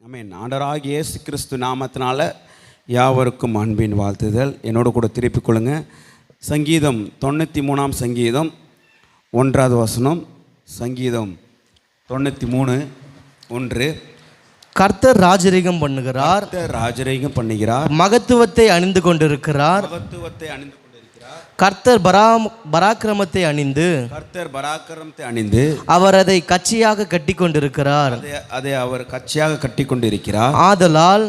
ஆமென். ஆண்டவராகிய இயேசு கிறிஸ்து நாமத்தினால யாவருக்கும் அன்பின் வாழ்த்துதல். என்னோடு கூட திருப்பிக் கொள்ளுங்க. சங்கீதம் 93 சங்கீதம் 1வது வசனம். சங்கீதம் 93:1. கர்த்தர் ராஜரீகம் பண்ணுகிறார், ராஜரீகம் பண்ணுகிறார், மகத்துவத்தை அணிந்து கொண்டிருக்கிறார். கர்த்தர் பராக்கிரமத்தை அணிந்து அவர் அதை கட்சியாக கட்டி கொண்டிருக்கிறார். அதை அவர் கட்சியாக கட்டி கொண்டிருக்கிறார். ஆதலால்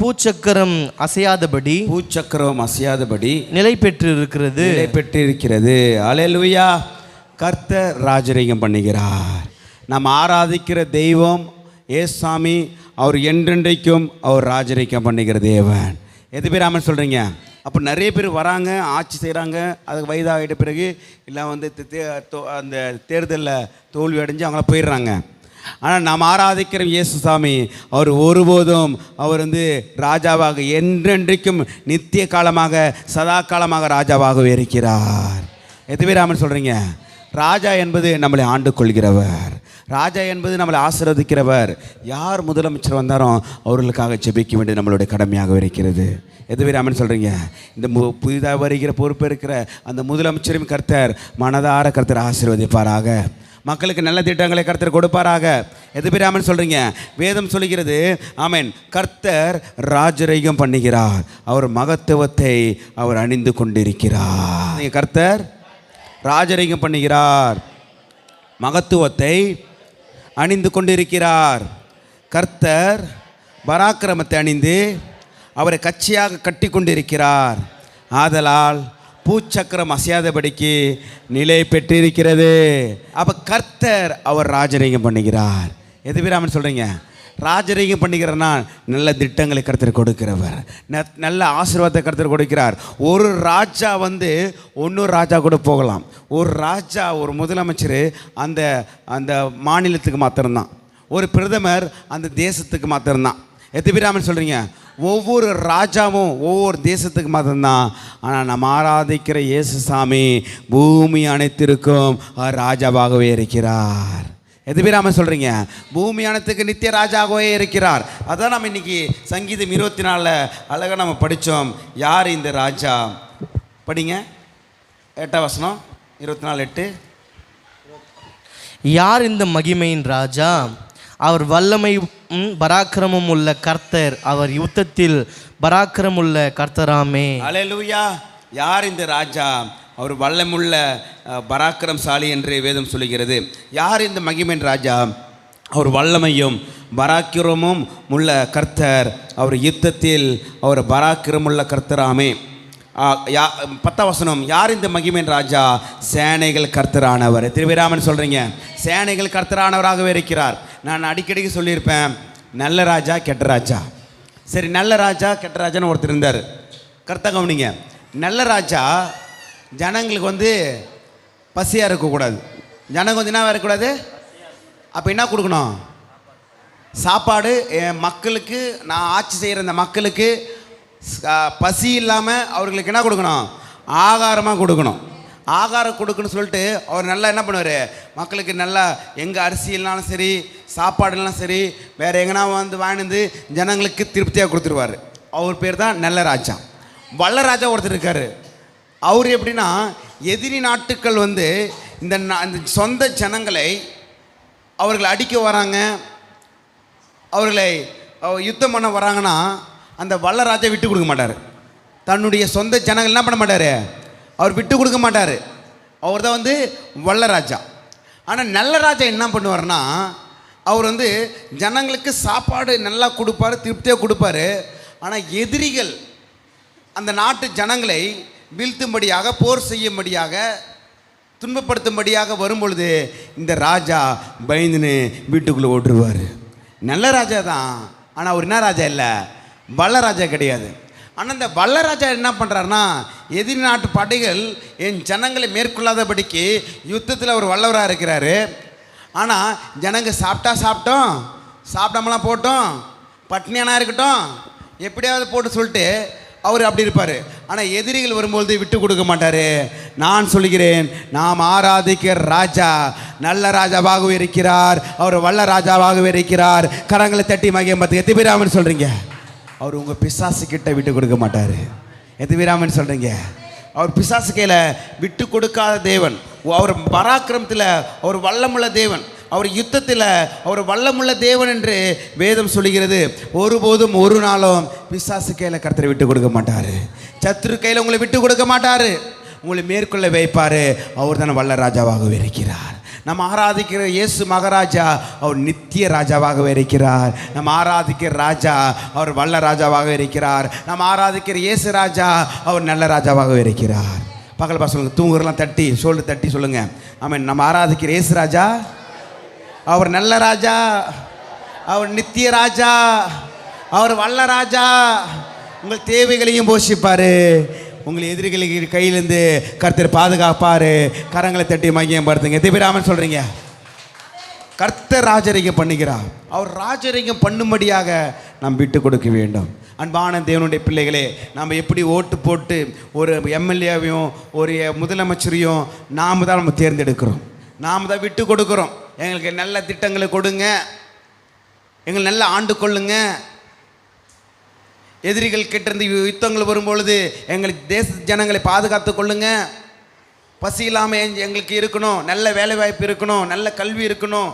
பூச்சக்கரம் அசையாதபடி நிலை பெற்றிருக்கிறது. அல்லேலூயா. கர்த்தர் ராஜரீகம் பண்ணுகிறார். நாம் ஆராதிக்கிற தெய்வம் ஏசாமி. அவர் என்றென்றைக்கும் அவர் ராஜரீகம் பண்ணுகிற தேவன். எது பேர் ஆமென் சொல்கிறீங்க? அப்போ நிறைய பேர் வராங்க, ஆட்சி செய்கிறாங்க. அதுக்கு வயதாகிட்ட பிறகு இல்லை அந்த தேர்தலில் தோல்வி அடைஞ்சு அவங்கள போயிடுறாங்க. ஆனால் நாம் ஆராதிக்கிற இயேசுசாமி அவர் ஒருபோதும் அவர் ராஜாவாக என்றென்றைக்கும் நித்திய காலமாக சதா காலமாக ராஜாவாகவே இருக்கிறார். எது பேர் ஆமென் சொல்கிறீங்க? ராஜா என்பது நம்மளை ஆண்டு கொள்கிறவர். ராஜா என்பது நம்மளை ஆசீர்வதிக்கிறவர். யார் முதலமைச்சர் வந்தாரோ அவர்களுக்காக ஜெபிக்க வேண்டியது நம்மளுடைய கடமையாக இருக்கிறது. எது பேர் ஆமென் சொல்கிறீங்க? இந்த புதிதாக வருகிற பொறுப்பு இருக்கிற அந்த முதலமைச்சரையும் கர்த்தர் மனதார கர்த்தர் ஆசீர்வதிப்பாராக. மக்களுக்கு நல்ல திட்டங்களை கர்த்தர் கொடுப்பாராக. எது பேர் ஆமென் சொல்கிறீங்க? வேதம் சொல்கிறது ஆமென். கர்த்தர் ராஜரீகம் பண்ணுகிறார், அவர் மகத்துவத்தை அவர் அணிந்து கொண்டிருக்கிறார். கர்த்தர் ராஜரீகம் பண்ணுகிறார், மகத்துவத்தை அணிந்து கொண்டிருக்கிறார். கர்த்தர் பராக்கிரமத்தை அணிந்து அவரை கட்சியாக கட்டி கொண்டிருக்கிறார். ஆதலால் பூச்சக்கரம் அசையாதபடிக்கு நிலை பெற்றிருக்கிறது. அப்போ கர்த்தர் அவர் ராஜரீகம் பண்ணுகிறார். எது பேர் ஆமென் சொல்கிறீங்க? ராஜரீகம் பண்ணுகிறனா நல்ல திட்டங்களை கர்த்தர் கொடுக்கிறவர், நல்ல ஆசீர்வாதத்தை கர்த்தர் கொடுக்கிறார். ஒரு ராஜா இன்னொரு ராஜா கூட போகலாம். ஒரு ராஜா ஒரு முதலமைச்சர் அந்த அந்த மாநிலத்துக்கு மாத்திரம்தான், ஒரு பிரதமர் அந்த தேசத்துக்கு மாத்திரம்தான். எத்தனை பேர் ஆமென் சொல்கிறீங்க? ஒவ்வொரு ராஜாவும் ஒவ்வொரு தேசத்துக்கு மாத்திரம்தான். ஆனால் நம்ம ஆராதிக்கிற இயேசுசாமி பூமி அனைத்திற்கும் ராஜாவாகவே இருக்கிறார். எது பேர் ஆமென் சொல்கிறீங்க? பூமி அனைத்துக்கு நித்திய ராஜாகவே இருக்கிறார். அதான் நம்ம இன்னைக்கு சங்கீதம் 24 அழகாக நம்ம படித்தோம். யார் இந்த ராஜா? படிங்க 8வது வசனம். 24:8. யார் இந்த மகிமையின் ராஜா? அவர் வல்லமை பராக்கிரமம் உள்ள கர்த்தர், அவர் யுத்தத்தில் பராக்கிரமுள்ள கர்த்தராமே. அல்லேலூயா. யார் இந்த ராஜா? அவர் வல்லமுள்ள பராக்கிரமசாலி என்று வேதம் சொல்லுகிறது. யார் இந்த மகிமையின் ராஜா? அவர் வல்லமையும் பராக்கிரமும் உள்ள கர்த்தர், அவர் யுத்தத்தில் அவர் பராக்கிரமுள்ள கர்த்தராமே. 10வது வசனம். யார் இந்த மகிமையின் ராஜா? சேனைகள் கர்த்தரானவர். திருவிராமன் சொல்கிறீங்க, சேனைகள் கர்த்தரானவராகவே இருக்கிறார். நான் அடிக்கடிக்கு சொல்லியிருப்பேன், நல்ல ராஜா கெட்ட ராஜா. சரி, நல்ல ராஜா கெட்ட ராஜான்னு ஒருத்தர் இருந்தார். கர்த்தா கவனிங்க. நல்ல ராஜா ஜனங்களுக்கு பசியாக இருக்கக்கூடாது. ஜனங்க என்ன இருக்கக்கூடாது? அப்போ என்ன கொடுக்கணும்? சாப்பாடு. என் மக்களுக்கு, நான் ஆட்சி செய்கிற இந்த மக்களுக்கு பசி இல்லாமல் அவர்களுக்கு என்ன கொடுக்கணும்? ஆகாரமாக கொடுக்கணும். ஆகாரம் கொடுக்கணும்னு சொல்லிட்டு அவர் நல்லா என்ன பண்ணுவார்? மக்களுக்கு நல்லா எங்கே அரிசி இல்லைனாலும் சரி, சாப்பாடுலாம் சரி, வேறு எங்கன்னா வாங்கினது ஜனங்களுக்கு திருப்தியாக கொடுத்துருவார். அவர் பேர் தான் நல்ல ராஜா. வல்ல ராஜா ஒருத்தர் இருக்கார். அவர் எப்படின்னா, எதிரி நாட்டுக்கள் இந்த சொந்த ஜனங்களை அவர்களை அடிக்க வராங்க, அவர்களை யுத்தம் பண்ண வராங்கன்னா அந்த வல்ல ராஜா விட்டு கொடுக்க மாட்டார். தன்னுடைய சொந்த ஜனங்கள் என்ன பண்ண மாட்டார்? அவர் விட்டு கொடுக்க மாட்டார். அவர் தான் வல்ல ராஜா. ஆனால் நல்ல ராஜா என்ன பண்ணுவார்னா, அவர் ஜனங்களுக்கு சாப்பாடு நல்லா கொடுப்பார், திருப்தியாக கொடுப்பார். ஆனால் எதிரிகள் அந்த நாட்டு ஜனங்களை வீழ்த்தும்படியாக, போர் செய்யும்படியாக, துன்பப்படுத்தும்படியாக வரும்பொழுது இந்த ராஜா பயந்துன்னு வீட்டுக்குள்ளே ஓட்டுருவார். நல்ல ராஜா தான், ஆனால் அவர் என்ன ராஜா இல்லை, வல்ல ராஜா கிடையாது. ஆனால் இந்த வல்ல ராஜா என்ன பண்ணுறாருனா, எதிரி நாட்டு படைகள் என் ஜனங்களை மேற்கொள்ளாதபடிக்கு யுத்தத்தில் அவர் வல்லவராக இருக்கிறாரு. ஆனால் ஜனங்க சாப்பிட்டோம், சாப்பிடாமலாம் போட்டோம், பட்னியானா இருக்கட்டும், எப்படியாவது போட்டு சொல்லிட்டு அவர் அப்படி இருப்பார். ஆனால் எதிரிகள் வரும்பொழுது விட்டு கொடுக்க மாட்டார். நான் சொல்கிறேன், நாம் ஆராதிக்கிற ராஜா நல்ல ராஜாவாகவே இருக்கிறார். அவர் வல்ல ராஜாவாகவே இருக்கிறார். கரங்களை தட்டி மகிமை பார்த்து எத்திபிராமன் சொல்றீங்க. அவர் உங்க பிசாசு கிட்ட விட்டு கொடுக்க மாட்டாரு. எத்திபிராமன் சொல்றீங்க. அவர் பிசாசு கையில விட்டு கொடுக்காத தேவன். அவர் பராக்கிரமத்தில் அவர் வல்லமுள்ள தேவன். அவர் யுத்தத்தில் அவர் வல்லமுள்ள தேவன் என்று வேதம் சொல்லுகிறது. ஒருபோதும் ஒரு நாளும் பிசாசு கையில் கர்த்தரை விட்டு கொடுக்க மாட்டார். சத்துரு கையில் உங்களை விட்டு கொடுக்க மாட்டார். உங்களை மேற்கொள்ள வைப்பார். அவர் தான் வல்ல ராஜாவாகவே இருக்கிறார். நம்ம ஆராதிக்கிற இயேசு மகாராஜா அவர் நித்திய ராஜாவாகவே இருக்கிறார். நம்ம ஆராதிக்கிற ராஜா அவர் வல்ல ராஜாவாக இருக்கிறார். நம்ம ஆராதிக்கிற இயேசு ராஜா அவர் நல்ல ராஜாவாகவே இருக்கிறார். பகல் பசங்க தூங்குறலாம் தட்டி ஷோல்டர் தட்டி சொல்லுங்க, ஆமென். நம்ம ஆராதிக்கிற இயேசு ராஜா அவர் நல்ல ராஜா, அவர் நித்திய ராஜா, அவர் வல்ல ராஜா. உங்கள் தேவைகளையும் போஷிப்பார். உங்கள் எதிரிகளுக்கு கையிலேருந்து கர்த்தர் பாதுகாப்பார். கரங்களை தட்டி மகியம் படுத்துங்க. திபிராமன் சொல்கிறீங்க. கர்த்தர் ராஜரிகம் பண்ணுகிறார். அவர் ராஜரிகம் பண்ணும்படியாக நாம் விட்டு கொடுக்க வேண்டும். அன்பான தேவனுடைய பிள்ளைகளே, நாம் எப்படி ஓட்டு போட்டு ஒரு எம்எல்ஏவையும் ஒரு முதலமைச்சரையும் நாம் தான் நம்ம தேர்ந்தெடுக்கிறோம். நாம் தான் விட்டு கொடுக்குறோம். எங்களுக்கு நல்ல திட்டங்களை கொடுங்க, எங்களை நல்ல ஆண்டு கொள்ளுங்க. எதிரிகள் கிட்டேருந்து யுத்தங்கள் வரும்பொழுது எங்களுக்கு தேச ஜனங்களை பாதுகாத்து கொள்ளுங்க. பசி இல்லாமல் எங்களுக்கு இருக்கணும், நல்ல வேலை வாய்ப்பு இருக்கணும், நல்ல கல்வி இருக்கணும்,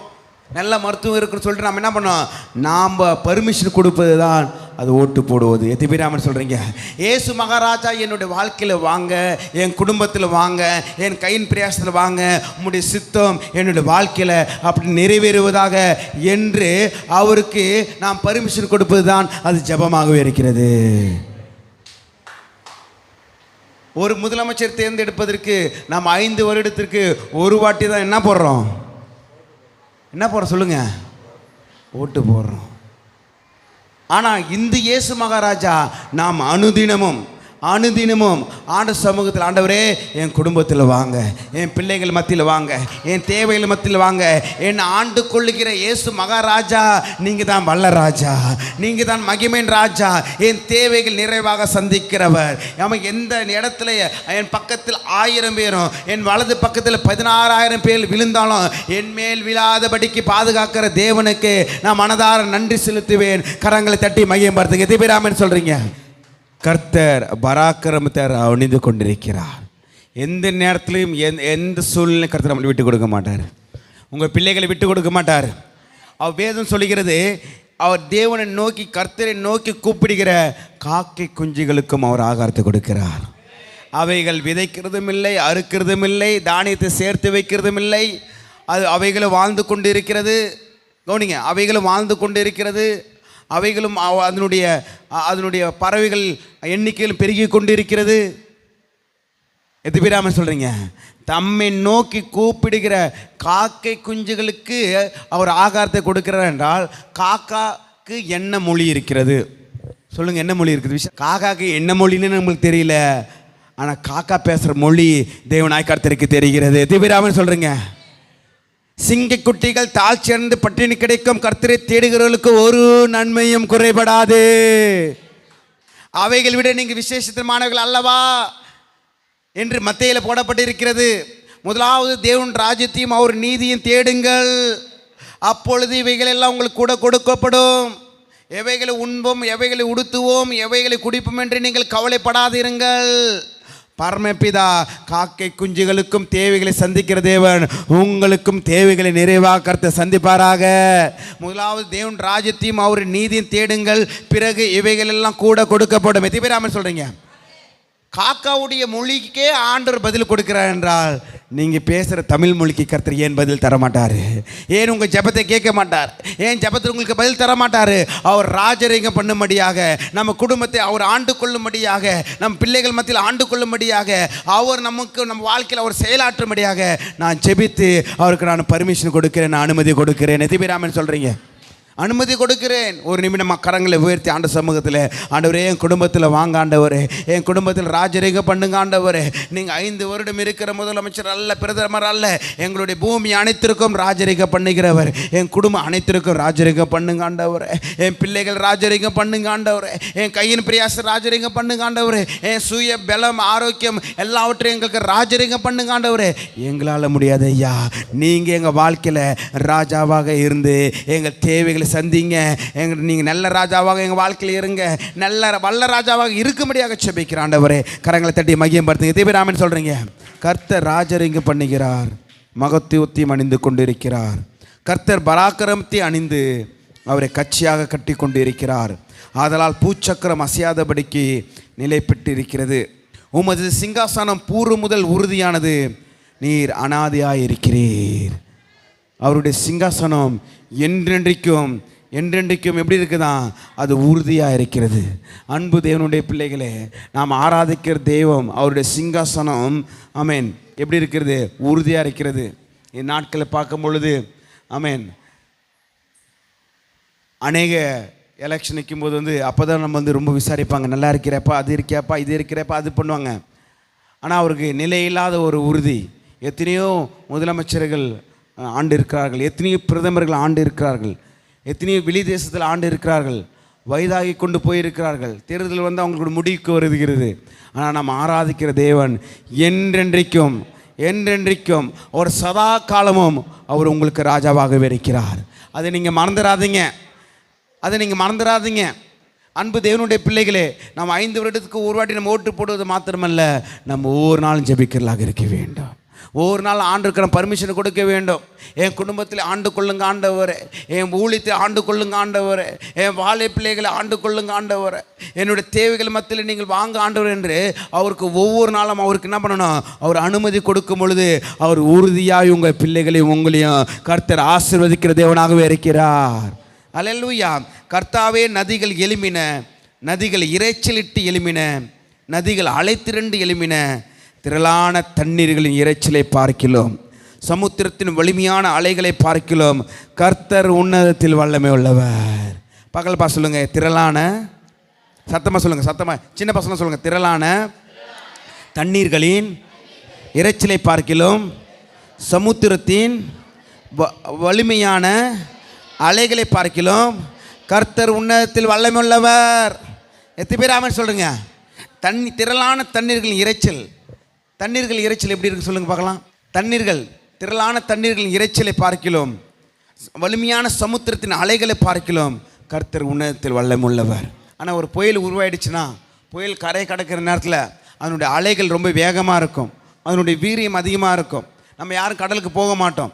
நல்ல மருத்துவம் இருக்குன்னு சொல்லிட்டு நம்ம என்ன பண்ணோம்? நாம் பர்மிஷன் கொடுப்பது தான் அது ஓட்டு போடுவது. எத்திபிராமன் சொல்கிறீங்க. இயேசு மகாராஜா என்னுடைய வாழ்க்கையில் வாங்க, என் குடும்பத்தில் வாங்க, என் கையின் பிரயாசத்தில் வாங்க, உம்முடைய சித்தம் என்னுடைய வாழ்க்கையில் அப்படி நிறைவேறுவதாக என்று அவருக்கு நாம் பர்மிஷன் கொடுப்பது தான் அது ஜெபமாகவே இருக்கிறது. ஒரு முதலமைச்சர் தேர்ந்தெடுப்பதற்கு நாம் 5 வருடத்திற்கு ஒரு வாட்டி தான் என்ன போடுறோம் சொல்லுங்க, ஓட்டு போடுறோம். ஆனால் இந்த இயேசு மகாராஜா நாம் அனுதினமும் ஆண்டு சமூகத்தில், ஆண்டவரே என் குடும்பத்தில் வாங்க, என் பிள்ளைகள் மத்தியில் வாங்க, என் தேவைகள் மத்தியில் வாங்க, என் ஆண்டு கொள்ளுகிற இயேசு மகாராஜா நீங்கள் தான் வல்ல ராஜா, நீங்கள் தான் மகிமையின் ராஜா, என் தேவைகள் நிறைவாக சந்திக்கிறவர். நம்ம எந்த இடத்துல என் பக்கத்தில் 1000 பேரும் என் வலது பக்கத்தில் 16,000 பேர் விழுந்தாலும் என் மேல் விழாதபடிக்கு பாதுகாக்கிற தேவனுக்கு நான் மனதார நன்றி செலுத்துவேன். கரங்களை தட்டி மகிமை படுத்துங்க. திபிராமன் சொல்கிறீங்க. கர்த்தர் பராக்கிரமத்தர் அணிந்து கொண்டிருக்கிறார். எந்த நேரத்திலையும் எந்த சூழ்நிலை கர்த்தர் நம்மளை விட்டு கொடுக்க மாட்டார். உங்கள் பிள்ளைகளை விட்டு கொடுக்க மாட்டார். அவர் வேதம் சொல்லுகிறது, அவர் தேவனை நோக்கி கர்த்தரை நோக்கி கூப்பிடுகிற காக்கை குஞ்சுகளுக்கும் அவர் ஆகாரத்தை கொடுக்கிறார். அவைகள் விதைக்கிறதும் இல்லை, அறுக்கிறதும் இல்லை, தானியத்தை சேர்த்து வைக்கிறதும் இல்லை. அவைகளும் வாழ்ந்து கொண்டு இருக்கிறது. கவனிங்க, அவைகளும் வாழ்ந்து கொண்டு இருக்கிறது. அவைகளும் அதனுடைய பறவைகள் எண்ணிக்கையில் பெருகி கொண்டிருக்கிறது. எத்திபிராமன் சொல்கிறீங்க. தம்மை நோக்கி கூப்பிடுகிற காக்கை குஞ்சுகளுக்கு அவர் ஆகாரத்தை கொடுக்கிறார் என்றால், காக்காக்கு என்ன மொழி இருக்கிறது சொல்லுங்கள்? என்ன மொழி இருக்குது? காக்காக்கு என்ன மொழின்னு நம்மளுக்கு தெரியல. ஆனால் காக்கா பேசுகிற மொழி தேவனாய் கர்த்தருக்கு தெரிகிறது. எத்திபிராமன் சொல்கிறீங்க. சிங்கக்குட்டிகள் தாழ்ச்சியடைந்து பட்டினி கிடைக்கும், கர்த்தரை தேடுகிறவர்களுக்கு ஒரு நன்மையும் குறைபடாது. அவைகள் விட நீங்கள் விசேஷமானவர்கள் அல்லவா என்று மத்தேயில போடப்பட்டிருக்கிறது. முதலாவது தேவன் ராஜ்யத்தையும் அவர் நீதியும் தேடுங்கள், அப்பொழுது இவைகள் எல்லாம் உங்களுக்கு கூட கொடுக்கப்படும். எவைகளை உண்போம், எவைகளை உடுத்துவோம், எவைகளை குடிப்போம் என்று நீங்கள் கவலைப்படாதிருங்கள். பரமபிதா காக்கை குஞ்சுகளுக்கும் தேவைகளை சந்திக்கிற தேவன் உங்களுக்கும் தேவைகளை நிறைவாக கர்த்தர் சந்திப்பாராக. முதலாவது தேவன் ராஜ்யத்தையும் அவர் நீதியும் தேடுங்கள், பிறகு இவைகள் எல்லாம் கூட கொடுக்கப்படும். எத்திபிராமன் சொல்றீங்க. காக்காவுடைய மொழிக்கே ஆண்டவர் பதில் கொடுக்கிறார் என்றால், நீங்கள் பேசுகிற தமிழ் மொழிக்கு கர்த்தர் ஏன் பதில் தர மாட்டார்? ஏன் உங்கள் ஜெபத்தை கேட்க மாட்டார்? ஏன் ஜெபத்தில் உங்களுக்கு பதில் தர மாட்டார்? அவர் ராஜரிகம் பண்ணும்படியாக, நம்ம குடும்பத்தை அவர் ஆண்டு கொள்ளும்படியாக, நம் பிள்ளைகள் மத்தியில் ஆண்டு கொள்ளும்படியாக, அவர் நமக்கு நம்ம வாழ்க்கையில் அவர் செயலாற்றும்படியாக நான் ஜெபித்து அவருக்கு நான் பர்மிஷன் கொடுக்கிறேன், நான் அனுமதி கொடுக்கிறேன். எத்திபிராமன் சொல்கிறீங்க. அனுமதி கொடுக்கிறேன். ஒரு நிமிடம் கரங்களை உயர்த்தி ஆண்ட சமூகத்தில், ஆண்டவரே என் குடும்பத்தில் வாங்க ஆண்டவரே, என் குடும்பத்தில் ராஜரீக பண்ணுங்க ஆண்டவரே. நீங்கள் 5 வருடம் இருக்கிற முதலமைச்சர் அல்ல, பிரதமர் அல்ல, எங்களுடைய பூமி அனைத்திற்கும் ராஜரீக பண்ணுகிறவர். என் குடும்பம் அனைத்திற்கும் ராஜரீக பண்ணுங்க ஆண்டவரே. என் பிள்ளைகள் ராஜரீக பண்ணுங்க ஆண்டவரே. என் கையின் பிரியாச ராஜரீக பண்ணுங்க ஆண்டவரே. என் சுய பலம் ஆரோக்கியம் எல்லாவற்றையும் எங்களுக்கு ராஜரீக பண்ணுங்க ஆண்டவரே. எங்களால் முடியாது ஐயா, நீங்கள் எங்கள் வாழ்க்கையில் ராஜாவாக இருந்து எங்கள் தேவைகளை சந்திங்க. நீங்கள் நல்ல ராஜாவாக எங்கள் வாழ்க்கையில் இருங்க. நல்ல வல்ல ராஜாவாக இருக்கும்படியாக செபிக்கிற ஆண்டவரே. கரங்களை தட்டி மகிமைப்படுத்துங்க. தேவராமன் சொல்கிறீங்க, கர்த்தர் ராஜரீக பண்ணுகிறார், மகத்துவத்தையும் அணிந்து கொண்டிருக்கிறார். கர்த்தர் பராக்கிரமத்தை அணிந்து அவரை கட்சியாக கட்டி கொண்டு இருக்கிறார். ஆதலால் பூச்சக்கரம் அசையாதபடிக்கு நிலை பெற்றிருக்கிறது. உமது சிங்காசனம் பூர்வ முதல் உறுதியானது, நீர் அனாதையாய் இருக்கிறீர். அவருடைய சிங்காசனம் என்றென்றைக்கும் எப்படி இருக்குதான், அது உறுதியாக இருக்கிறது. அன்பு தேவனுடைய பிள்ளைகளே, நாம் ஆராதிக்கிற தெய்வம் அவருடைய சிங்காசனம் ஆமென் எப்படி இருக்கிறது, உறுதியாக இருக்கிறது. இந்நாட்களை பார்க்கும் பொழுது ஆமென் அநேக எலெக்ஷன் நிற்கும்போது அப்போ தான் நம்ம ரொம்ப விசாரிப்பாங்க, நல்லா இருக்கிறப்பா, அது இருக்கியாப்பா, இது இருக்கிறப்பா, அது பண்ணுவாங்க. ஆனால் அவருக்கு நிலையில்லாத ஒரு உறுதி. எத்தனையோ முதலமைச்சர்கள் ஆண்டு இருக்கிறார்கள், எத்தனையோ பிரதமர்கள் ஆண்டு இருக்கிறார்கள், எத்தனையோ வெளி தேசத்தில் ஆண்டு இருக்கிறார்கள், வயதாகி கொண்டு போயிருக்கிறார்கள், தேர்தல் அவங்களோட முடிவுக்கு வருகிறது. ஆனால் நாம் ஆராதிக்கிற தேவன் என்றென்றைக்கும் ஒரு சதா காலமும் அவர் உங்களுக்கு ராஜாவாகவே இருக்கிறார். அதை நீங்கள் மறந்துடாதீங்க. அன்பு தேவனுடைய பிள்ளைகளே, நம்ம 5 வருடத்துக்கு ஒரு வாட்டி நம்ம ஓட்டு போடுவது மாத்திரமல்ல, நம்ம ஒவ்வொரு நாளும் ஜெபிக்கிறதாக இருக்க வேண்டும். ஒவ்வொரு நாள் ஆண்டுக்கு பர்மிஷன் கொடுக்க வேண்டும். என் குடும்பத்தில் ஆண்டு கொள்ளுங்க ஆண்டவரே, என் ஊழியத்தை ஆண்டு கொள்ளுங்க ஆண்டவரே, என் வாழை பிள்ளைகளை ஆண்டு கொள்ளுங்க ஆண்டவரே, என்னுடைய தேவைகள் மத்தியில் நீங்கள் வாங்க ஆண்டவர் என்று அவருக்கு ஒவ்வொரு நாளும் அவருக்கு என்ன பண்ணணும், அவர் அனுமதி கொடுக்கும் பொழுது அவர் உறுதியாக உங்கள் பிள்ளைகளையும் உங்களையும் கர்த்தர் ஆசீர்வதிக்கிற தேவனாகவே இருக்கிறார். அல்லேலூயா. கர்த்தாவே, நதிகள் எழும்பின, நதிகள் இரைச்சலிட்டு எழும்பின, நதிகள் அலைத்திரண்டு எழும்பின, திரளான தண்ணீர்களின் இரைச்சலை பார்க்கிறோம், சமுத்திரத்தின் வலிமையான அலைகளை பார்க்கிறோம், கர்த்தர் உன்னதத்தில் வல்லமை உள்ளவர். பகல்பா சொல்லுங்க, திரளான, சத்தமாக சொல்லுங்க, சத்தமாக சின்ன பசங்க சொல்லுங்க, திரளான தண்ணீர்களின் இரைச்சலை பார்க்கிறோம், சமுத்திரத்தின் வலிமையான அலைகளை பார்க்கிறோம், கர்த்தர் உன்னதத்தில் வல்லமை உள்ளவர். எத்தனை பேர் ஆமென் சொல்லுங்க? திரளான தண்ணீர்களின் இரைச்சல் எப்படி இருக்கு சொல்லுங்க பார்க்கலாம். திரளான தண்ணீர்களின் இரைச்சலை பார்க்கிறோம், வலிமையான சமுத்திரத்தின் அலைகளை பார்க்கிறோம், கர்த்தர் உன்னதத்தில் வல்லமை உள்ளவர். ஆனால் ஒரு புயல் உருவாயிடுச்சுன்னா, புயல் கரை கடக்கிற நேரத்தில் அதனுடைய அலைகள் ரொம்ப வேகமாக இருக்கும், அதனுடைய வீரியம் அதிகமாக இருக்கும். நம்ம யாரும் கடலுக்கு போக மாட்டோம்.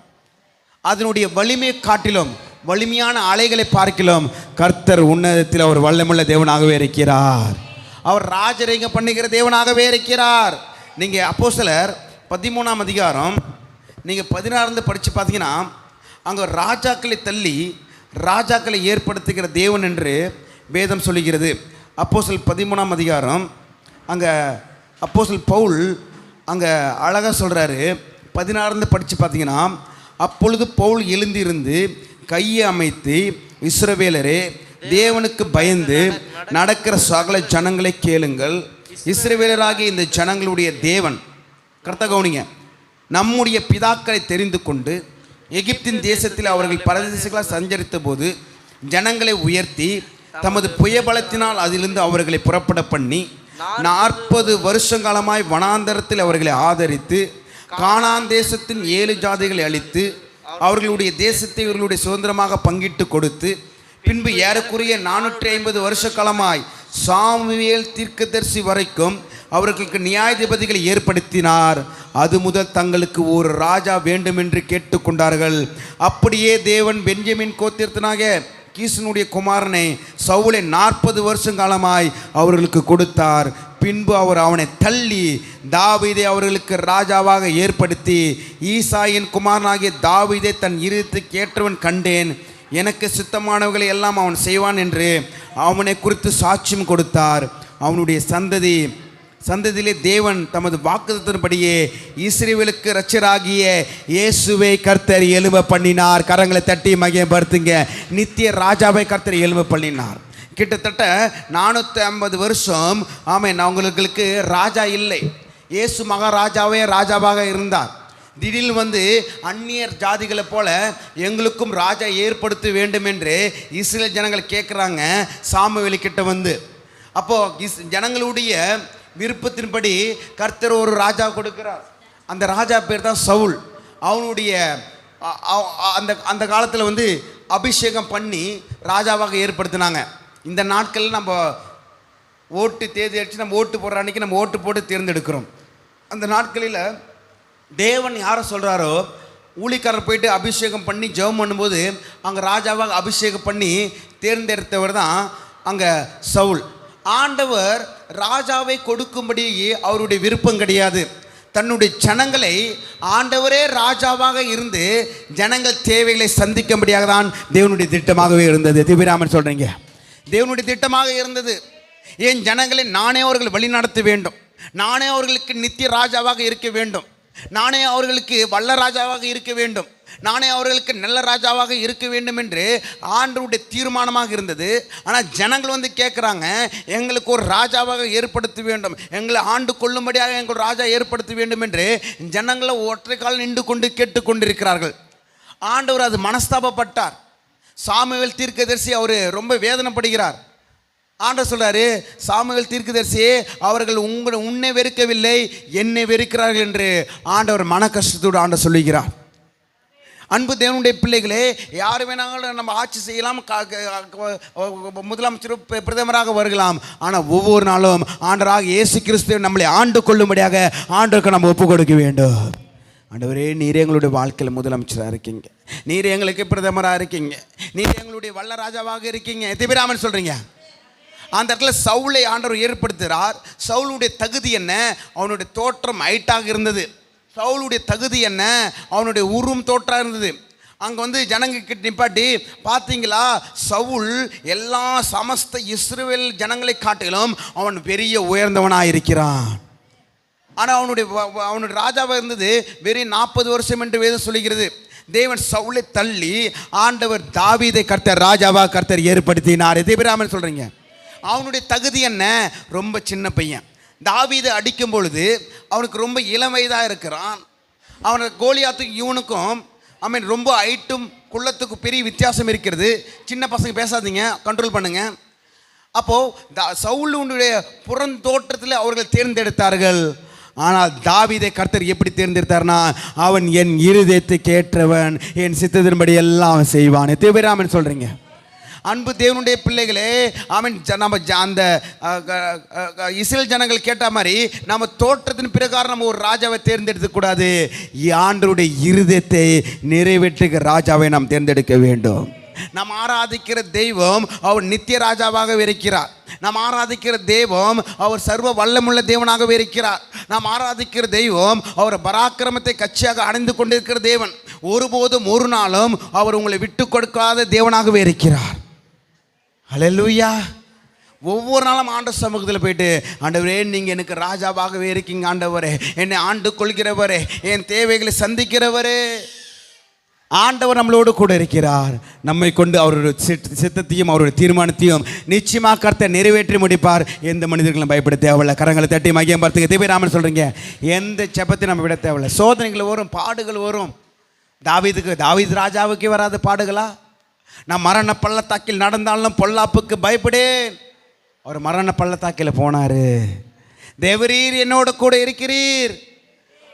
அதனுடைய வலிமை காட்டிலும் வலிமையான அலைகளை பார்க்கிறோம், கர்த்தர் உன்னதத்தில் அவர் வல்லமுள்ள தேவனாகவே இருக்கிறார். அவர் ராஜரீகம் பண்ணுகிற தேவனாகவே இருக்கிறார். நீங்கள் அப்போஸ்தலர் 13ஆம் அதிகாரம் நீங்கள் 16 படித்து பார்த்தீங்கன்னா, அங்கே ராஜாக்களை தள்ளி ராஜாக்களை ஏற்படுத்துகிற தேவன் என்று வேதம் சொல்லுகிறது. அப்போஸ்தலர் 13ஆம் அதிகாரம் அங்கே அப்போஸ்தலர் பவுல் அங்கே அழகாக சொல்கிறாரு. 16 படித்து பார்த்தீங்கன்னா, அப்பொழுது பவுல் எழுந்திருந்து கையை அமைத்து, இஸ்ரவேலரே, தேவனுக்கு பயந்து நடக்கிற சகல ஜனங்களை கேளுங்கள். இஸ்ரவேலராகிய இந்த ஜனங்களுடைய தேவன், கர்த்தர் கவனிங்க, நம்முடைய பிதாக்களை தெரிந்து கொண்டு எகிப்தின் தேசத்தில் அவர்கள் பரதேசிகளாக சஞ்சரித்த போது ஜனங்களை உயர்த்தி தமது புயபலத்தினால் அதிலிருந்து அவர்களை புறப்பட பண்ணி 40 வருஷங்காலமாய் வனாந்தரத்தில் அவர்களை ஆதரித்து கானான் தேசத்தின் 7 ஜாதிகளை அழித்து அவர்களுடைய தேசத்தை இவர்களுடைய சுதந்திரமாக பங்கிட்டு கொடுத்து பின்பு ஏறக்குறைய 450 வருஷ காலமாய் சாமுவேல் தீர்க்கதரிசி வரைக்கும் அவர்களுக்கு நியாயாதிபதிகளை ஏற்படுத்தினார். அது முதல் தங்களுக்கு ஒரு ராஜா வேண்டும் என்று கேட்டுக்கொண்டார்கள். அப்படியே தேவன் பென்யமின் கோத்திரத்தினாக கீசனுடைய குமாரனை சவுலை 40 வருஷங்காலமாய் அவர்களுக்கு கொடுத்தார். பின்பு அவர் அவனை தள்ளி தாவீதை அவர்களுக்கு ராஜாவாக ஏற்படுத்தி, ஈசாயின் குமாரனாகிய தாவீதை தன் இருதயத்துக்கு ஏற்றவன் கண்டேன், எனக்கு சித்தமானவர்களை எல்லாம் அவன் செய்வான் என்று அவனை குறித்து சாட்சியம் கொடுத்தார். அவனுடைய சந்ததி சந்ததியிலே தேவன் தமது வாக்குத்தத்தின்படியே இஸ்ரவேலுக்கு இரட்சகராகிய இயேசுவை கர்த்தர் எழும்ப பண்ணினார். கரங்களை தட்டி மகிமைப்படுத்துங்க. நித்திய ராஜாவை கர்த்தர் எழும்ப பண்ணினார். கிட்டத்தட்ட 450 வருஷம் ஆமென் அவங்களுக்கு ராஜா இல்லை. இயேசு மகாராஜாவே ராஜாவாக இருந்தார். திடீர்னு அந்நியர் ஜாதிகளை போல எங்களுக்கும் ராஜா ஏற்படுத்த வேண்டும் என்று இஸ்ரேல் ஜனங்கள் கேட்குறாங்க சாமுவேலுக்கிட்ட அப்போது ஜனங்களுடைய விருப்பத்தின்படி கர்த்தர் ஒரு ராஜா கொடுக்கிறார். அந்த ராஜா பேர் தான் சவுல். அவனுடைய அந்த காலத்தில் அபிஷேகம் பண்ணி ராஜாவாக ஏற்படுத்தினாங்க. இந்த நாட்களில் நம்ம ஓட்டு தேதி அடித்து நம்ம ஓட்டு போடுற அன்றைக்கி நம்ம ஓட்டு போட்டு தேர்ந்தெடுக்கிறோம். அந்த நாட்களில் தேவன் யாரை சொல்கிறாரோ ஊழிக்காரர் போயிட்டு அபிஷேகம் பண்ணி ஜெபம் பண்ணும்போது அங்கே ராஜாவாக அபிஷேகம் பண்ணி தேர்ந்தெடுத்தவர் தான் அங்கே சவுல். ஆண்டவர் ராஜாவை கொடுக்கும்படி அவருடைய விருப்பம் கிடையாது. தன்னுடைய ஜனங்களை ஆண்டவரே ராஜாவாக இருந்து ஜனங்கள் தேவைகளை சந்திக்கும்படியாக தான் தேவனுடைய திட்டமாகவே இருந்தது. திபிராமன் சொல்கிறீங்க, தேவனுடைய திட்டமாக இருந்தது. என் ஜனங்களை நானே அவர்கள் வழிநடத்த வேண்டும், நானே அவர்களுக்கு நித்திய ராஜாவாக இருக்க வேண்டும், நானே அவர்களுக்கு வல்ல ராஜாவாக இருக்க வேண்டும், நானே அவர்களுக்கு நல்ல ராஜாவாக இருக்க வேண்டும் என்று ஆண்டவருடைய தீர்மானமாக இருந்தது. ஆனால் ஜனங்கள் கேட்குறாங்க, எங்களுக்கு ஒரு ராஜாவாக ஏற்படுத்த வேண்டும், எங்களை ஆண்டு கொள்ளும்படியாக எங்கள் ராஜா ஏற்படுத்த வேண்டும் என்று ஜனங்களை ஒற்றை கால் நின்று கொண்டு கேட்டுக்கொண்டிருக்கிறார்கள். ஆண்டவர் அது மனஸ்தாபப்பட்டார். சாமுவேல் தீர்க்கதரிசி அவர் ரொம்ப வேதனைப்படுகிறார். ஆண்டவர் சொல்கிறாரு, சாமுவேல் தீர்க்கதரிசி அவர்கள் உன்னை வெறுக்கவில்லை என்னை வெறுக்கிறார்கள் என்று ஆண்டவர் மன கஷ்டத்தோடு ஆண்டவர் சொல்லுகிறார். அன்பு தேவனுடைய பிள்ளைகளே, யார் வேணாலும் நம்ம ஆட்சி செய்யலாம், முதலமைச்சர் பிரதமராக வருகலாம். ஆனால் ஒவ்வொரு நாளும் ஆண்டவராக இயேசு கிறிஸ்துவை நம்மளை ஆண்டு கொள்ளும்படியாக ஆண்டவருக்கு நம்ம ஒப்பு கொடுக்க வேண்டும். ஆண்டவரே, நீர் எங்களுடைய வாழ்க்கையில் முதலமைச்சராக இருக்கீங்க, நீர் எங்களுக்கு பிரதமராக இருக்கீங்க, நீர் எங்களுடைய வல்ல ராஜாவாக இருக்கீங்க. திபிராமன் சொல்கிறீங்க. அந்த இடத்துல சவுலை ஆண்டவர் ஏற்படுத்துகிறார். சவுளுடைய தகுதி என்ன? அவனுடைய தோற்றம் ஹைட்டாக இருந்தது. சவுளுடைய தகுதி என்ன? அவனுடைய உருவம் தோற்றாக இருந்தது. அங்கே ஜனங்கிட்ட நிப்பாட்டி பார்த்தீங்களா, சவுல் எல்லா சமஸ்த இஸ்ரவேல் ஜனங்களை காட்டிலும் அவன் பெரிய உயர்ந்தவனாக இருக்கிறான். ஆனால் அவனுடைய ராஜாவாக இருந்தது வெறும் 40 வருஷம் என்று வேதம் சொல்லுகிறது. தேவன் சவுலை தள்ளி ஆண்டவர் தாவீதை கர்த்தர் ராஜாவாக கர்த்தர் ஏற்படுத்தினார். திபிராமன் சொல்கிறீங்க. அவனுடைய தகுதி என்ன? ரொம்ப சின்ன பையன். தாவீதை அடிக்கும் பொழுது அவனுக்கு ரொம்ப இளம் வயதாக இருக்கிறான். அவனுக்கு கோலியாத்துக்கும் இவனுக்கும் ரொம்ப ஹைட்டும் குள்ளத்துக்கும் பெரிய வித்தியாசம் இருக்கிறது. சின்ன பசங்க பேசாதீங்க, கண்ட்ரோல் பண்ணுங்க. அப்போது சவுலுடைய புறந்தோற்றத்தில் அவர்கள் தேர்ந்தெடுத்தார்கள். ஆனால் தாவீதை கர்த்தர் எப்படி தேர்ந்தெடுத்தார்னா, அவன் என் இருதயத்துக்கு ஏற்றவன், என் சித்தத்தின்படி எல்லாம் செய்வான். திபிராமன் சொல்கிறீங்க. அன்பு தேவனுடைய பிள்ளைகளே, அவன் நம்ம அந்த இஸ்ரேல் ஜனங்கள் கேட்ட மாதிரி நம்ம தோற்றத்தின் பிரகாரம் நம்ம ஒரு ராஜாவை தேர்ந்தெடுக்கக்கூடாது. ஆண்டவருடைய இருதயத்தை நிறைவேற்றுகிற ராஜாவை நாம் தேர்ந்தெடுக்க வேண்டும். நாம் ஆராதிக்கிற தெய்வம் அவர் நித்திய ராஜாவாகவே இருக்கிறார். நாம் ஆராதிக்கிற தெய்வம் அவர் சர்வ வல்லமுள்ள தேவனாகவே இருக்கிறார். நாம் ஆராதிக்கிற தெய்வம் அவர் பராக்கிரமத்தை கட்சியாக அடைந்து கொண்டிருக்கிற தேவன். ஒருபோதும் ஒரு நாளும் அவர் உங்களை விட்டு கொடுக்காத தேவனாகவே இருக்கிறார். ஹல்லேலூயா. ஒவ்வொரு நாளும் ஆண்டவர் சமூகத்தில் போயிட்டு, ஆண்டவரே நீங்கள் எனக்கு ராஜாவாகவே இருக்கீங்க, ஆண்டவரே என்னை ஆண்டு கொள்கிறவரே, என் தேவைகளை சந்திக்கிறவரே. ஆண்டவர் நம்மளோடு கூட இருக்கிறார். நம்மை கொண்டு அவருடைய சித்தத்தையும் அவருடைய தீர்மானத்தையும் நிச்சயமாக கர்த்தர் நிறைவேற்றி முடிப்பார். எந்த மனிதர்களும் பயப்பட தேவையில்லை. கரங்களை தட்டி மகியம் பார்த்துக்க. திபிராமன் சொல்கிறீங்க, எந்த ஜெபத்தையும் நம்ம விட தேவையில்லை. சோதனைகள் வரும், பாடுகள் வரும். தாவீது ராஜாவுக்கு வராத பாடுகளா? நான் மரண பள்ளத்தாக்கில் நடந்தாலும் பொல்லாப்புக்கு பயப்படேன். அவர் மரண பள்ளத்தாக்கில் போனார். தேவரீர் என்னோட கூட இருக்கிறீர்,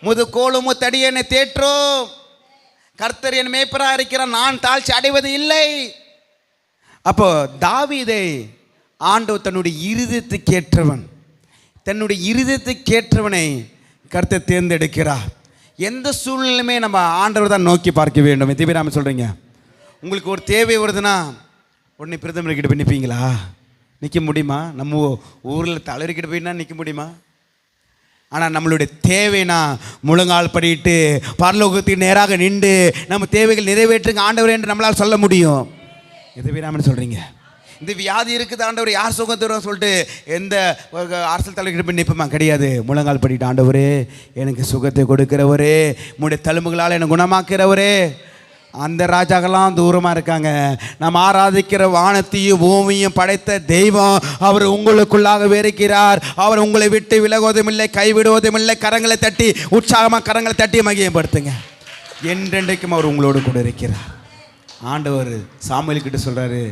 முது கோலும் தடி என்னை தேற்றும், கர்த்தர் என் மேய்ப்பராக இருக்கிறார், நான் தாழ்ச்சி அடைவது இல்லை. அப்போ தாவீதை ஆண்டவர் தன்னுடைய இருதயத்துக்கு ஏற்றவன், தன்னுடைய இருதயத்துக்கு ஏற்றவனை கர்த்தர் தேர்ந்தெடுக்கிறார். எந்த சூழ்நிலையுமே நம்ம ஆண்டவர் தான் நோக்கி பார்க்க வேண்டும். திபிராமன் சொல்கிறீங்க. உங்களுக்கு ஒரு தேவை வருதுன்னா உடனே பிரதமர்கிட்ட போய் நிற்பீங்களா? நிற்க முடியுமா? நம்ம ஊரில் தலைவர்கிட்ட போயின்னா நிற்க முடியுமா? ஆனால் நம்மளுடைய தேவைனா முழங்கால் படிட்டு பரலோகத்துக்கு நேராக நின்று நம்ம தேவைகள் நிறைவேற்றுங்க ஆண்டவர் என்று நம்மளால் சொல்ல முடியும். எதுவே ராமன் சொல்கிறீங்க. இந்த வியாதி இருக்குது ஆண்டவர், யார் சுகம் தருவான்னு சொல்லிட்டு எந்த அரசியல் தலைவர்கிட்ட போய் நிற்பமா கிடையாது. முழங்கால் படிட்டு, ஆண்டவரே எனக்கு சுகத்தை கொடுக்கிறவரே, உங்களுடைய தழும்புகளால் என்னை குணமாக்கிறவரே. அந்த ராஜாக்கெல்லாம் தூரமாக இருக்காங்க. நம்ம ஆராதிக்கிற வானத்தையும் பூமியும் படைத்த தெய்வம் அவர் உங்களுக்குள்ளாகவே இருக்கிறார். அவர் உங்களை விட்டு விலகுவதும் இல்லை, கைவிடுவதும் இல்லை. கரங்களை தட்டி உற்சாகமாக கரங்களை தட்டி மகிமைப்படுத்துங்க. என்றென்றைக்கும் அவர் உங்களோடு கூட இருக்கிறார். ஆண்டவர் சாமுவேல்கிட்ட சொல்கிறாரு,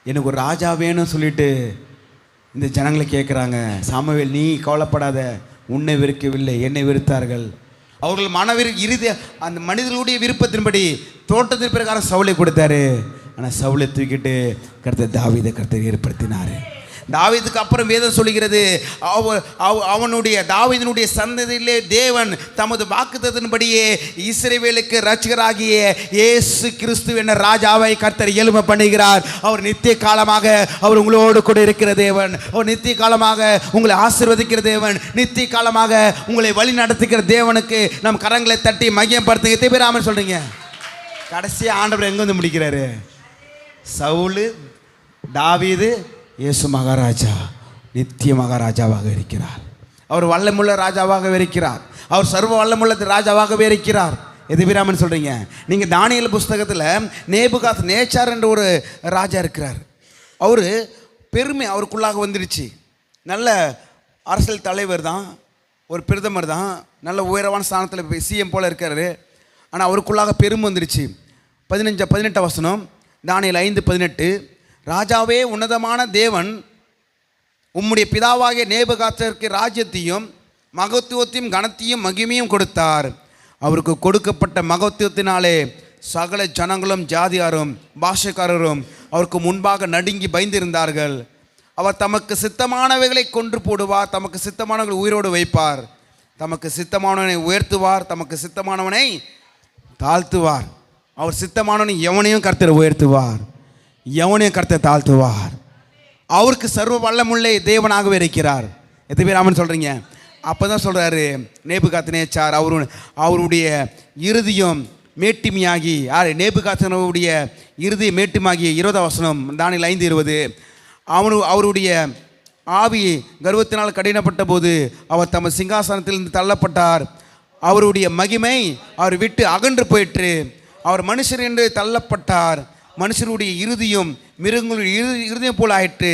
எனக்கு ஒரு ராஜா வேணும்னு சொல்லிட்டு இந்த ஜனங்களை கேட்குறாங்க. சாமுவேல், நீ கவலைப்படாத, உன்னை வெறுக்கவில்லை, என்னை வெறுத்தார்கள். அவர்கள் இறுதி அந்த மனிதர்களுடைய விருப்பத்தின்படி தோட்டத்தின் பிரகாரம் சவுலை கொடுத்தாரு. ஆனால் சவுலை தூக்கிட்டு கர்த்தர் தாவீதை கர்த்தர் ஏற்படுத்தினார். தாவீதுக்கு அப்புறம் வேதம் சொல்லுகிறது, அவனுடைய தாவீதினுடைய சந்ததியிலே தேவன் தமது வாக்குத்தத்தின்படியே இஸ்ரவேலுக்கு இரட்சகராகிய இயேசு கிறிஸ்து என்ற ராஜாவை கர்த்தர் எழும்ப பண்ணுகிறார். அவர் நித்திய காலமாக அவர் உங்களோடு கூட இருக்கிற தேவன். அவர் நித்திய காலமாக உங்களை ஆசீர்வதிக்கிற தேவன். நித்திய காலமாக உங்களை வழி நடத்துகிற தேவனுக்கு நம் கரங்களை தட்டி மகிமைப்படுத்துங்க. எத்தனை சொல்றீங்க? கடைசியாக ஆண்டவர் எங்கே வந்து முடிக்கிறாரு? சவுல், தாவீது, இயேசு மகாராஜா நித்திய மகாராஜாவாக இருக்கிறார். அவர் வல்லமுள்ள ராஜாவாகவே இருக்கிறார். அவர் சர்வ வல்லமுள்ள ராஜாவாகவே இருக்கிறார். எதுபிராமன் சொல்கிறீங்க? நீங்கள் தானியேல் புஸ்தகத்தில் நேச்சார் என்ற ஒரு ராஜா இருக்கிறார். அவர் பெருமை அவருக்குள்ளாக வந்துடுச்சு. நல்ல அரசியல் தலைவர் தான், ஒரு பிரதமர் தான், நல்ல உயரமான ஸ்தானத்தில் சிஎம் போல் இருக்கார். ஆனால் அவருக்குள்ளாக பெருமை வந்துடுச்சு. 18 வசனம், தானியேல் 5:18. ராஜாவே, உன்னதமான தேவன் உம்முடைய பிதாவாகிய நேபுகாத்நேசருக்கு ராஜ்யத்தையும் மகத்துவத்தையும் கனத்தையும் மகிமையும் கொடுத்தார். அவருக்கு கொடுக்கப்பட்ட மகத்துவத்தினாலே சகல ஜனங்களும் ஜாதியாரும் பாஷைக்காரரும் அவருக்கு முன்பாக நடுங்கி பயந்திருந்தார்கள். அவர் தமக்கு சித்தமானவைகளை கொன்று போடுவார், தமக்கு சித்தமானவர்களை உயிரோடு வைப்பார், தமக்கு சித்தமானவனை உயர்த்துவார், தமக்கு சித்தமானவனை தாழ்த்துவார். அவர் சித்தமானவனை எவனையும் கர்த்தர் உயர்த்துவார், எவனையும் கர்த்தர் தாழ்த்துவார். அவருக்கு சர்வ வல்லமுள்ள தேவனாகவே இருக்கிறார். எத்தனை பேர் ஆமென் சொல்கிறீங்க? அப்போ தான் சொல்கிறாரு நேபுகாத்நேச்சார், அவருடைய இறுதியும் மேட்டிமையாகி, யார்? நேபுகாத்நேச்சாருடைய இறுதி மேட்டிமாகி. 20 வசனம், தானியேல் 5:20. அவருடைய ஆவி கர்வத்தினால் கடினப்பட்ட போது அவர் தமது சிங்காசனத்திலிருந்து தள்ளப்பட்டார். அவருடைய மகிமை அவர் விட்டு அகன்று போயிற்று. அவர் மனுஷர் என்று தள்ளப்பட்டார். மனுஷருடைய இறுதியும் மிருகங்களுடைய இறுதியும் போல் ஆயிற்று.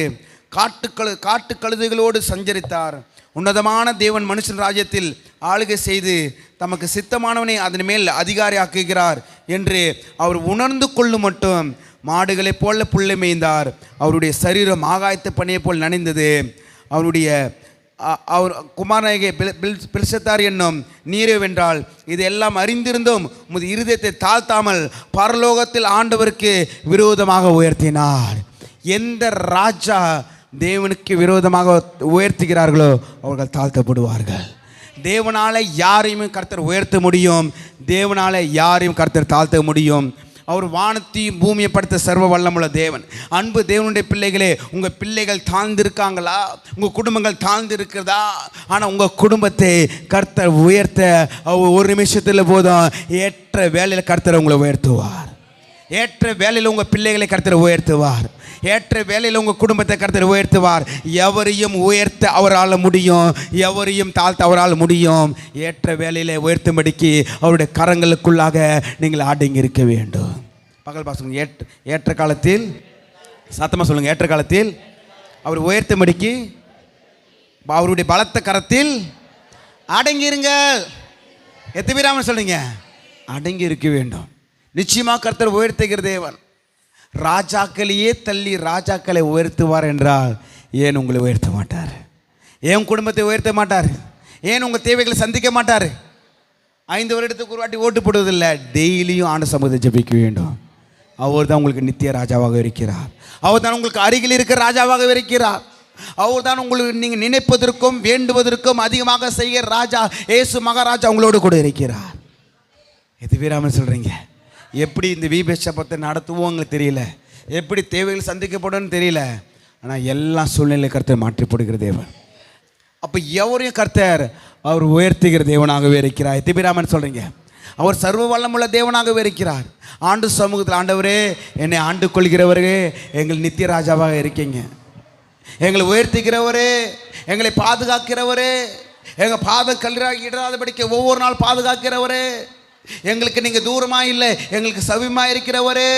காட்டு கழுதைகளோடு சஞ்சரித்தார். உன்னதமான தேவன் மனுஷன் ராஜ்யத்தில் ஆளுகை செய்து தமக்கு சித்தமானவனை அதன் மேல் அதிகாரி ஆக்குகிறார் என்று அவர் உணர்ந்து கொள்ளும் மட்டும் மாடுகளைப் போல புல்லை மேய்ந்தார். அவருடைய சரீரம் ஆகாயத்து பனியை போல் நனைந்தது. அவர் குமாரனாகிய பெல்ஷத்தார் என்னும் நீரே வென்றால் இதெல்லாம் அறிந்திருந்தும் உமது இருதயத்தை தாழ்த்தாமல் பரலோகத்தில் ஆண்டவருக்கு விரோதமாக உயர்த்தினார். எந்த ராஜா தேவனுக்கு விரோதமாக உயர்த்துகிறார்களோ அவர்கள் தாழ்த்தப்படுவார்கள். தேவனால் யாரையும் கர்த்தர் உயர்த்த முடியும், தேவனால் யாரையும் கர்த்தர் தாழ்த்த முடியும். அவர் வானத்தையும் பூமியை படைத்த சர்வ வல்லமுள்ள தேவன். அன்பு தேவனுடைய பிள்ளைகளே, உங்கள் பிள்ளைகள் தாழ்ந்திருக்காங்களா? உங்கள் குடும்பங்கள் தாழ்ந்திருக்கிறதா? ஆனால் உங்கள் குடும்பத்தை கர்த்தர் உயர்த்த ஒரு நிமிஷத்தில் போதும். ஏற்ற வேலையில் கர்த்தர் உங்களை உயர்த்துவார். ஏற்ற வேலையில் உங்கள் பிள்ளைகளை கர்த்தர் உயர்த்துவார். ஏற்ற வேலையில் உங்கள் குடும்பத்தை கர்த்தர் உயர்த்துவார். எவரையும் உயர்த்த அவரால் முடியும், எவரையும் தாழ்த்த அவரால் முடியும். ஏற்ற வேலையில் உயர்த்தும்படிக்கு அவருடைய கரங்களுக்குள்ளாக நீங்கள் அடங்கி இருக்க வேண்டும். பகல் பாசம் ஏற்ற காலத்தில், சத்தமாக சொல்லுங்கள், ஏற்ற காலத்தில் அவர் உயர்த்தும்படிக்கு அவருடைய பலத்த கரத்தில் அடங்கிருங்கள். எத்தனை பேர் சொல்றீங்க? அடங்கி இருக்க வேண்டும். நிச்சயமாக கர்த்தர் உயர்த்துகிற தேவன். ராஜாக்களையே தள்ளி ராஜாக்களை உயர்த்துவார் என்றால் ஏன் உங்களை உயர்த்த மாட்டார்? ஏன் குடும்பத்தை உயர்த்த மாட்டார்? ஏன் உங்கள் தேவைகளை சந்திக்க மாட்டார்? 5 வருடத்துக்கு ஒரு வாட்டி ஓட்டு போடுவதில்லை, டெய்லியும் ஆண்டு சமூகத்தை ஜெபிக்க வேண்டும். அவர் தான் உங்களுக்கு நித்திய ராஜாவாக இருக்கிறார். அவர் தான் உங்களுக்கு அருகில் இருக்கிற ராஜாவாக இருக்கிறார். அவர் தான் உங்களுக்கு நீங்கள் நினைப்பதற்கும் வேண்டுவதற்கும் அதிகமாக செய்கிற ராஜா. இயேசு மகாராஜா உங்களோடு கூட இருக்கிறார். எது வீராமல் சொல்கிறீங்க? எப்படி இந்த வீபேஷப்பத்தை நடத்துவோம் எங்களுக்கு தெரியல, எப்படி தேவைகள் சந்திக்கப்படும் தெரியல. ஆனால் எல்லா சூழ்நிலை கர்த்தர் மாற்றி போடுகிற தேவன். அப்போ எவரையும் கர்த்தர் அவர் உயர்த்துகிற தேவனாகவே இருக்கிறார். எத்திபிராமன் சொல்கிறீங்க? அவர் சர்வ வல்லமுள்ள தேவனாகவே இருக்கிறார். ஆண்டு சமூகத்தில், ஆண்டவரே என்னை ஆண்டு கொள்கிறவரே, எங்கள் நித்திய ராஜாவாக இருக்கீங்க, எங்களை உயர்த்துகிறவரே, எங்களை பாதுகாக்கிறவரே, எங்கள் பாதம் கல்லீராக இடாதபடிக்கு ஒவ்வொரு நாள் பாதுகாக்கிறவரே, எங்களுக்கு நீங்கள் தூரமாக இல்லை, எங்களுக்கு சவியமாக இருக்கிறவரே,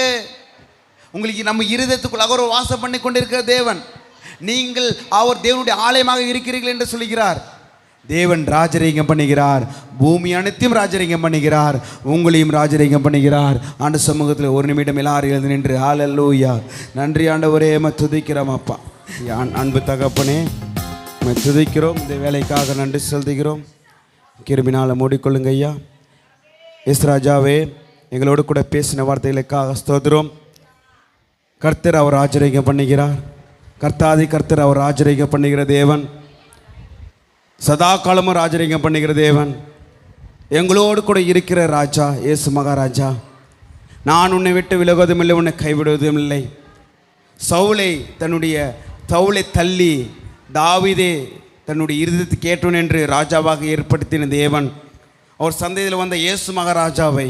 உங்களுக்கு நம்ம இருதயத்துக்குள் அவர் வாசம் பண்ணி கொண்டிருக்கிற தேவன், நீங்கள் அவர் தேவனுடைய ஆலயமாக இருக்கிறீர்கள் என்று சொல்கிறார். தேவன் ராஜரீகம் பண்ணுகிறார், பூமி அனைத்தையும் ராஜரீகம் பண்ணுகிறார், உங்களையும் ராஜரீகம் பண்ணுகிறார். ஆண்டு சமூகத்தில் ஒரு நிமிடம் எல்லாரும் எழுந்து நின்று ஹல்லேலூயா, நன்றி ஆண்டவரே, துதிக்கிறோம் அப்பா. அன்பு தகப்பனே, துதிக்கிறோம், இந்த வேலைக்காக நன்றி செலுத்துகிறோம். கிருபினால் மூடிக்கொள்ளுங்க ஐயா. எஸ் ராஜாவே, எங்களோடு கூட பேசின வார்த்தைகளுக்காக ஸ்தோத்திரம். கர்த்தர் அவர் ராஜரீகம் பண்ணுகிறார், கர்த்தாதி கர்த்தர் அவர் ராஜரீகம் பண்ணுகிற தேவன், சதா காலமும் ராஜரீகம் பண்ணுகிற தேவன், எங்களோடு கூட இருக்கிற ராஜா இயேசு மகாராஜா. நான் உன்னை விட்டு விலகுவதும் இல்லை, உன்னை கைவிடுவதும் இல்லை. சவுலை தள்ளி தாவீதே தன்னுடைய இருதயத்துக்கு கேட்டவன் என்று ராஜாவாக ஏற்படுத்தின தேவன், அவர் சந்தையில் வந்த இயேசு மகாராஜாவை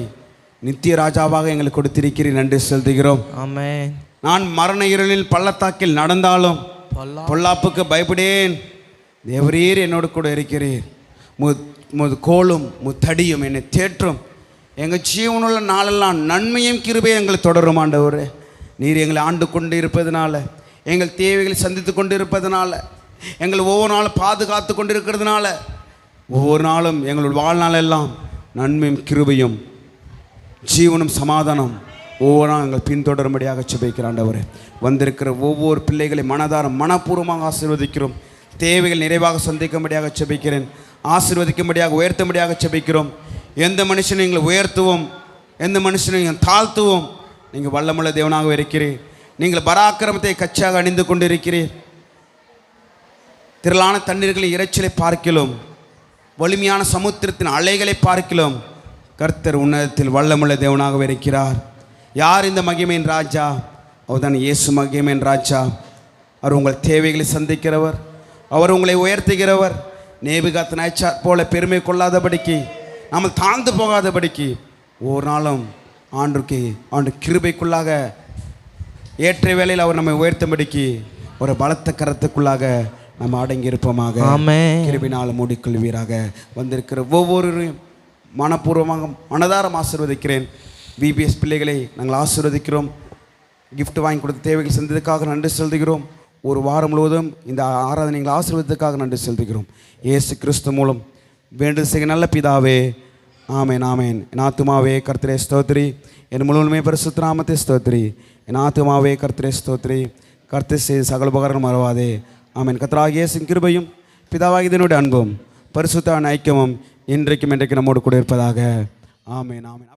நித்திய ராஜாவாக எங்களுக்கு கொடுத்திருக்கிறேன், நன்றி செலுத்துகிறோம். ஆமென். நான் மரண இருளில் பள்ளத்தாக்கில் நடந்தாலும் பொல்லாப்புக்கு பயப்படேன், தேவரீர் என்னோடு கூட இருக்கிறீர். கோலும் தடியும் என்னை தேற்றும். எங்கள் ஜீவனுள்ள நாளெல்லாம் நன்மையும் கிருபையும் எங்களை தொடரும் ஆண்டவரே. நீர் எங்களை ஆண்டு கொண்டு இருப்பதனால, எங்கள் தேவைகளை சந்தித்து கொண்டு இருப்பதனால, எங்களை ஒவ்வொரு நாளும் பாதுகாத்து கொண்டு இருக்கிறதுனால, ஒவ்வொரு நாளும் எங்களுடைய வாழ்நாளெல்லாம் நன்மையும் கிருபையும் ஜீவனும் சமாதானம் ஒவ்வொரு நாள் எங்கள் பின்தொடரும்படியாக செபிக்கிறோம் ஆண்டவரே. வந்திருக்கிற ஒவ்வொரு பிள்ளைகளை மனப்பூர்வமாக ஆசீர்வதிக்கிறோம். தேவைகள் நிறைவாக சந்திக்கும்படியாக செபிக்கிறேன், ஆசீர்வதிக்கும்படியாக உயர்த்தும்படியாக செபிக்கிறோம். எந்த மனுஷனை எங்களை உயர்த்துவோம், எந்த மனுஷனை தாழ்த்துவோம். நீங்கள் வல்லமுள்ள தேவனாக இருக்கிறீர். நீங்கள் பராக்கிரமத்தை கச்சாக அணிந்து கொண்டிருக்கிறீர். திரளான தண்ணீர்களை இறைச்சலை பார்க்கிறோம், வலிமையான சமுத்திரத்தின் அலைகளை பார்க்கிறோம். கர்த்தர் உன்னதத்தில் வல்லமுள்ள தேவனாக இருக்கிறார். யார் இந்த மகிமையின் ராஜா? அவர் தான் இயேசு மகிமையின் ராஜா. அவர் உங்கள் தேவைகளை சந்திக்கிறவர், அவர் உங்களை உயர்த்துகிறவர். நேபுகாத்நேச்சார் போல பெருமை கொள்ளாதபடிக்கு, நம்ம தாழ்ந்து போகாதபடிக்கு, ஒவ்வொரு நாளும் ஆண்டு கிருபைக்குள்ளாக ஏற்ற வேளையில் அவர் நம்மை உயர்த்தும்படிக்கு ஒரு பலத்த கரத்துக்குள்ளாக நம்ம அடங்கி இருப்போமாக. கிருபையினால் மூடிக்கொள்வீராக. வந்திருக்கிற ஒவ்வொருவரையும் மனப்பூர்வமாக மனதாரம் ஆசீர்வதிக்கிறேன். விபிஎஸ் பிள்ளைகளை நாங்கள் ஆசீர்வதிக்கிறோம். கிஃப்ட் வாங்கி கொடுத்த தேவைகள் செஞ்சதுக்காக நன்றி செலுத்துகிறோம். ஒரு வாரம் முழுவதும் இந்த ஆராதனைகளை ஆசீர்வதித்ததுக்காக நன்றி செலுத்துகிறோம். இயேசு கிறிஸ்து மூலம் வேண்டு செய்ய நல்ல பிதாவே, ஆமேன் ஆமேன். என் ஆத்துமாவே கர்த்தரே ஸ்தோத்திரி, என் முழுவதுமே பரிசுத்த நாமத்தை ஸ்தோத்திரி. என் ஆத்துமாவே கர்த்தரே ஸ்தோத்திரி, கர்த்தர் செய்த சகல உபகாரம் மறவாதே. ஆமேன். கர்த்தராகிய இயேசுவின் கிருபையும் பிதாவாகிய தேவனுடைய அன்பும் பரிசுத்த ஐக்கியமும் இன்றைக்கும் நம்மோடு கூட இருப்பதாக. ஆமேன் ஆமேன்.